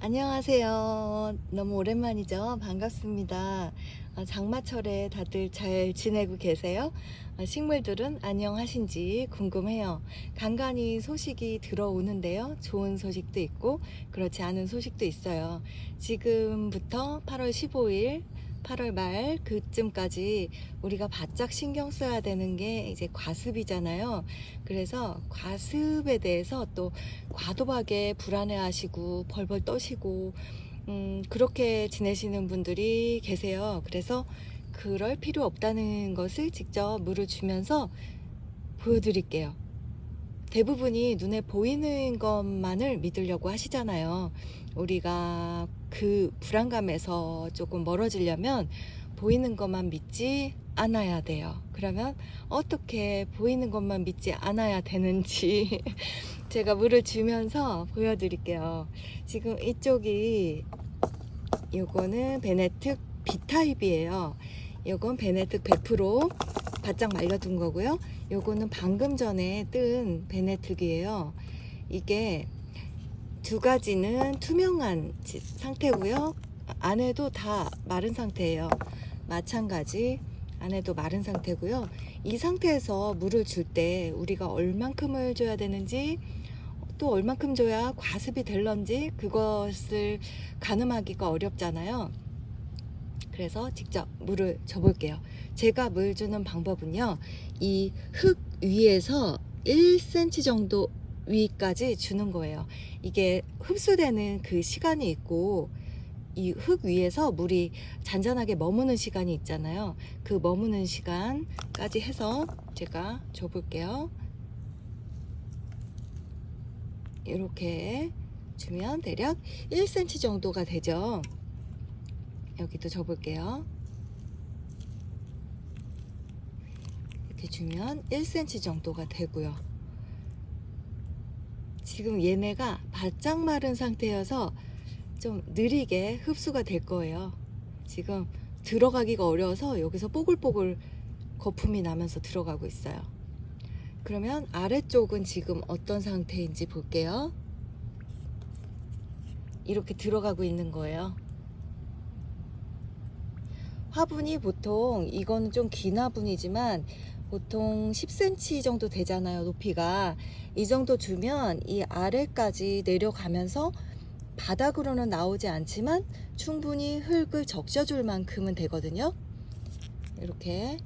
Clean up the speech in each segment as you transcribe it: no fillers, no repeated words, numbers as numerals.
안녕하세요. 너무 오랜만이죠. 반갑습니다. 장마철에 다들 잘 지내고 계세요? 식물들은 안녕하신지 궁금해요. 간간히 소식이 들어오는데요. 좋은 소식도 있고 그렇지 않은 소식도 있어요. 지금부터 8월 15일 8월 말 그쯤까지 우리가 바짝 신경 써야 되는 게 이제 과습이잖아요. 그래서 과습에 대해서 또 과도하게 불안해하시고 벌벌 떠시고 그렇게 지내시는 분들이 계세요. 그래서 그럴 필요 없다는 것을 직접 물을 주면서 보여드릴게요. 대부분이 눈에 보이는 것만을 믿으려고 하시잖아요. 우리가 그 불안감에서 조금 멀어지려면 보이는 것만 믿지 않아야 돼요. 그러면 어떻게 보이는 것만 믿지 않아야 되는지 제가 물을 주면서 보여드릴게요. 지금 이쪽이 요거는 베네특 B타입이에요. 요건 베네특 100% 바짝 말려둔 거고요. 요거는 방금 전에 뜬 베네특이에요. 이게 두 가지는 투명한 상태고요. 안에도 다 마른 상태예요. 마찬가지 안에도 마른 상태고요. 이 상태에서 물을 줄 때 우리가 얼만큼을 줘야 되는지 또 얼만큼 줘야 과습이 될런지 그것을 가늠하기가 어렵잖아요. 그래서 직접 물을 줘볼게요. 제가 물 주는 방법은요, 이 흙 위에서 1cm 정도 위까지 주는 거예요. 이게 흡수되는 그 시간이 있고 이 흙 위에서 물이 잔잔하게 머무는 시간이 있잖아요. 그 머무는 시간까지 해서 제가 줘볼게요. 이렇게 주면 대략 1cm 정도가 되죠. 여기도 줘볼게요. 이렇게 주면 1cm 정도가 되고요. 지금 얘네가 바짝 마른 상태여서 좀 느리게 흡수가 될 거예요. 지금 들어가기가 어려워서 여기서 뽀글뽀글 거품이 나면서 들어가고 있어요. 그러면 아래쪽은 지금 어떤 상태인지 볼게요. 이렇게 들어가고 있는 거예요. 화분이 보통 이거는 좀 긴 화분이지만 보통 10cm 정도 되잖아요. 높이가 이 정도 주면 이 아래까지 내려가면서 바닥으로는 나오지 않지만 충분히 흙을 적셔줄 만큼은 되거든요. 이렇게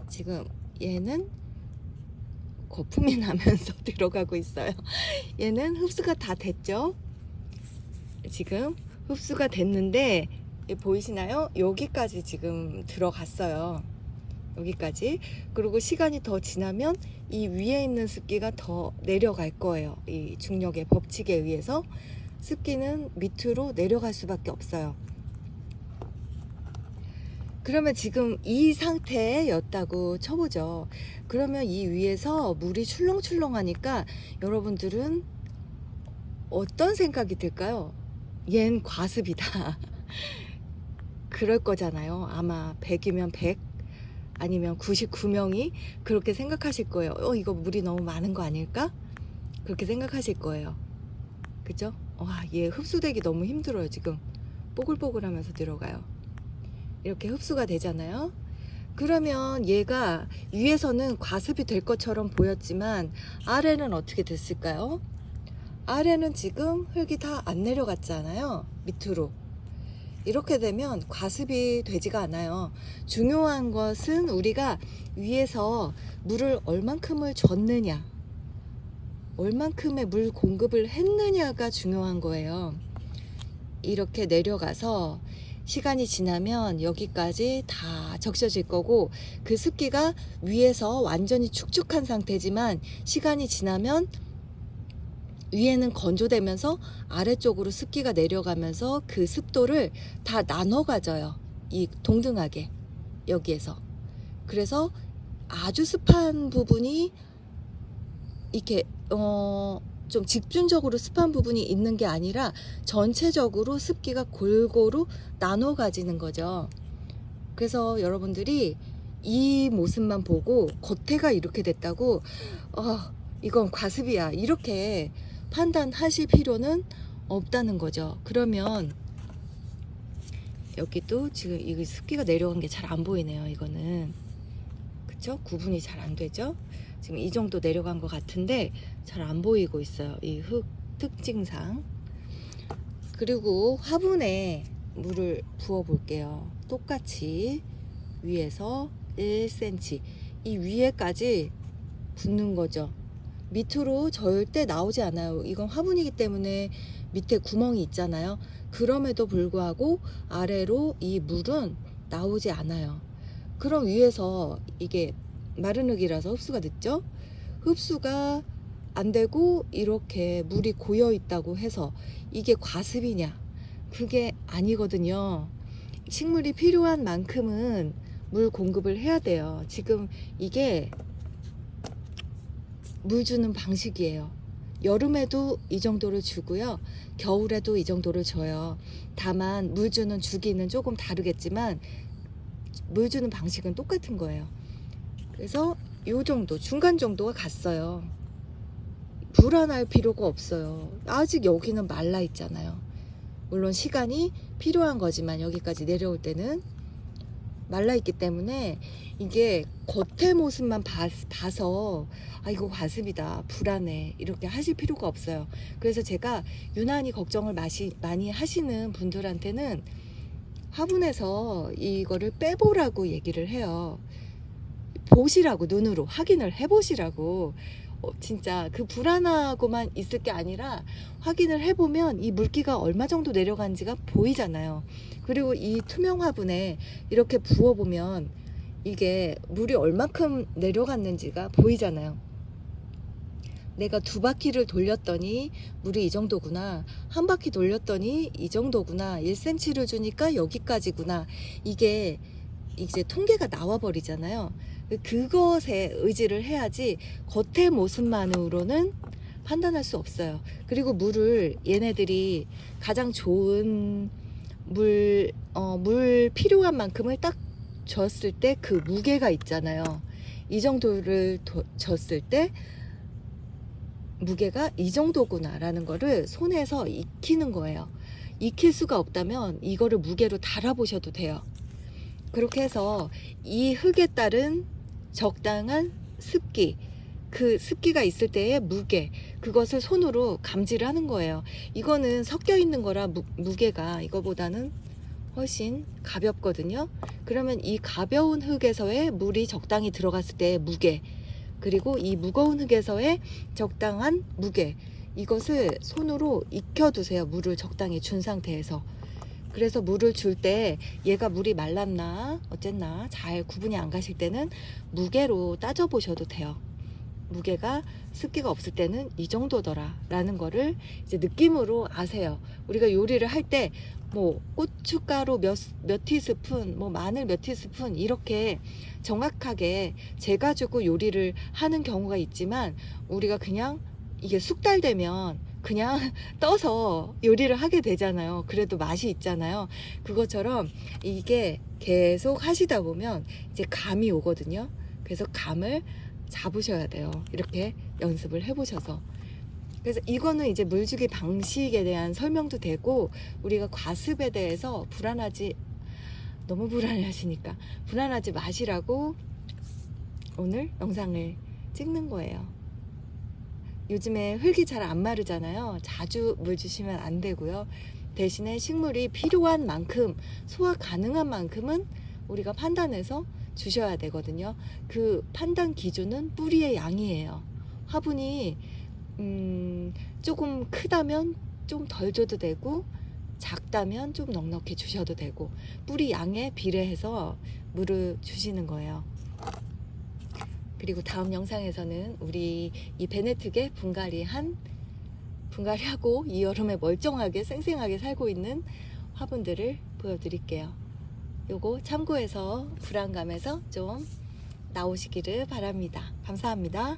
지금 얘는 거품이 나면서 들어가고 있어요. 얘는 흡수가 다 됐죠. 지금 흡수가 됐는데 보이시나요? 여기까지 지금 들어갔어요. 여기까지. 그리고 시간이 더 지나면 이 위에 있는 습기가 더 내려갈 거예요. 이 중력의 법칙에 의해서 습기는 밑으로 내려갈 수밖에 없어요. 그러면 지금 이 상태였다고 쳐보죠. 그러면 이 위에서 물이 출렁출렁하니까 여러분들은 어떤 생각이 들까요? 얜 과습이다. 그럴 거잖아요. 아마 100이면 100 아니면 99명이 그렇게 생각하실 거예요. 이거 물이 너무 많은 거 아닐까? 그렇게 생각하실 거예요. 그죠? 와, 얘 흡수되기 너무 힘들어요. 지금 뽀글뽀글하면서 들어가요. 이렇게 흡수가 되잖아요. 그러면 얘가 위에서는 과습이 될 것처럼 보였지만 아래는 어떻게 됐을까요? 아래는 지금 흙이 다 안 내려갔잖아요. 밑으로. 이렇게 되면 과습이 되지가 않아요. 중요한 것은 우리가 위에서 물을 얼만큼을 줬느냐, 얼만큼의 물 공급을 했느냐가 중요한 거예요. 이렇게 내려가서 시간이 지나면 여기까지 다 적셔질 거고 그 습기가 위에서 완전히 축축한 상태지만 시간이 지나면 위에는 건조되면서 아래쪽으로 습기가 내려가면서 그 습도를 다 나눠 가져요. 이 동등하게 여기에서. 그래서 아주 습한 부분이 이렇게 좀 집중적으로 습한 부분이 있는 게 아니라 전체적으로 습기가 골고루 나눠 가지는 거죠. 그래서 여러분들이 이 모습만 보고 겉에가 이렇게 됐다고 이건 과습이야 이렇게 판단하실 필요는 없다는 거죠. 그러면 여기도 지금 이거 습기가 내려간 게 잘 안 보이네요. 이거는 그쵸? 구분이 잘 안 되죠? 지금 이 정도 내려간 것 같은데 잘 안 보이고 있어요. 이 흙 특징상. 그리고 화분에 물을 부어 볼게요. 똑같이 위에서 1cm 이 위에까지 붓는 거죠. 밑으로 절대 나오지 않아요. 이건 화분이기 때문에 밑에 구멍이 있잖아요. 그럼에도 불구하고 아래로 이 물은 나오지 않아요. 그럼 위에서 이게 마른 흙이라서 흡수가 늦죠? 흡수가 안 되고 이렇게 물이 고여 있다고 해서 이게 과습이냐? 그게 아니거든요. 식물이 필요한 만큼은 물 공급을 해야 돼요. 지금 이게 물 주는 방식이에요. 여름에도 이 정도를 주고요. 겨울에도 이 정도를 줘요. 다만 물 주는 주기는 조금 다르겠지만 물 주는 방식은 똑같은 거예요. 그래서 요 정도 중간 정도가 갔어요. 불안할 필요가 없어요. 아직 여기는 말라 있잖아요. 물론 시간이 필요한 거지만 여기까지 내려올 때는 말라 있기 때문에 이게 겉의 모습만 봐서 아 이거 과습이다 불안해 이렇게 하실 필요가 없어요. 그래서 제가 유난히 걱정을 많이 하시는 분들한테는 화분에서 이거를 빼보라고 얘기를 해요. 보시라고, 눈으로 확인을 해보시라고. 진짜 그 불안하고만 있을 게 아니라 확인을 해보면 이 물기가 얼마 정도 내려간지가 보이잖아요. 그리고 이 투명 화분에 이렇게 부어보면 이게 물이 얼마큼 내려갔는지가 보이잖아요. 내가 2바퀴를 돌렸더니 물이 이 정도구나, 한 바퀴 돌렸더니 이 정도구나, 1cm를 주니까 여기까지구나, 이게 이제 통계가 나와 버리잖아요. 그것에 의지를 해야지 겉의 모습만으로는 판단할 수 없어요. 그리고 물을 얘네들이 가장 좋은 물 필요한 만큼을 딱 줬을 때 그 무게가 있잖아요. 이 정도를 줬을 때 무게가 이 정도구나 라는 거를 손에서 익히는 거예요. 익힐 수가 없다면 이거를 무게로 달아보셔도 돼요. 그렇게 해서 이 흙에 따른 적당한 습기, 그 습기가 있을 때의 무게, 그것을 손으로 감지를 하는 거예요. 이거는 섞여 있는 거라 무게가 이거보다는 훨씬 가볍거든요. 그러면 이 가벼운 흙에서의 물이 적당히 들어갔을 때의 무게, 그리고 이 무거운 흙에서의 적당한 무게, 이것을 손으로 익혀두세요. 물을 적당히 준 상태에서. 그래서 물을 줄 때 얘가 물이 말랐나 어쨌나 잘 구분이 안 가실 때는 무게로 따져 보셔도 돼요. 무게가 습기가 없을 때는 이 정도더라 라는 거를 이제 느낌으로 아세요. 우리가 요리를 할 때 뭐 고춧가루 몇 티스푼, 뭐 마늘 몇 티스푼 이렇게 정확하게 재가지고 요리를 하는 경우가 있지만 우리가 그냥 이게 숙달되면 그냥 떠서 요리를 하게 되잖아요. 그래도 맛이 있잖아요. 그것처럼 이게 계속 하시다 보면 이제 감이 오거든요. 그래서 감을 잡으셔야 돼요. 이렇게 연습을 해보셔서. 그래서 이거는 이제 물주기 방식에 대한 설명도 되고, 우리가 과습에 대해서 너무 불안해 하시니까 불안하지 마시라고 오늘 영상을 찍는 거예요. 요즘에 흙이 잘 안 마르잖아요. 자주 물 주시면 안 되고요. 대신에 식물이 필요한 만큼, 소화 가능한 만큼은 우리가 판단해서 주셔야 되거든요. 그 판단 기준은 뿌리의 양이에요. 화분이 조금 크다면 좀 덜 줘도 되고, 작다면 좀 넉넉히 주셔도 되고, 뿌리 양에 비례해서 물을 주시는 거예요. 그리고 다음 영상에서는 우리 이 베네특에 분갈이하고 이 여름에 멀쩡하게 쌩쌩하게 살고 있는 화분들을 보여드릴게요. 요거 참고해서 불안감에서 좀 나오시기를 바랍니다. 감사합니다.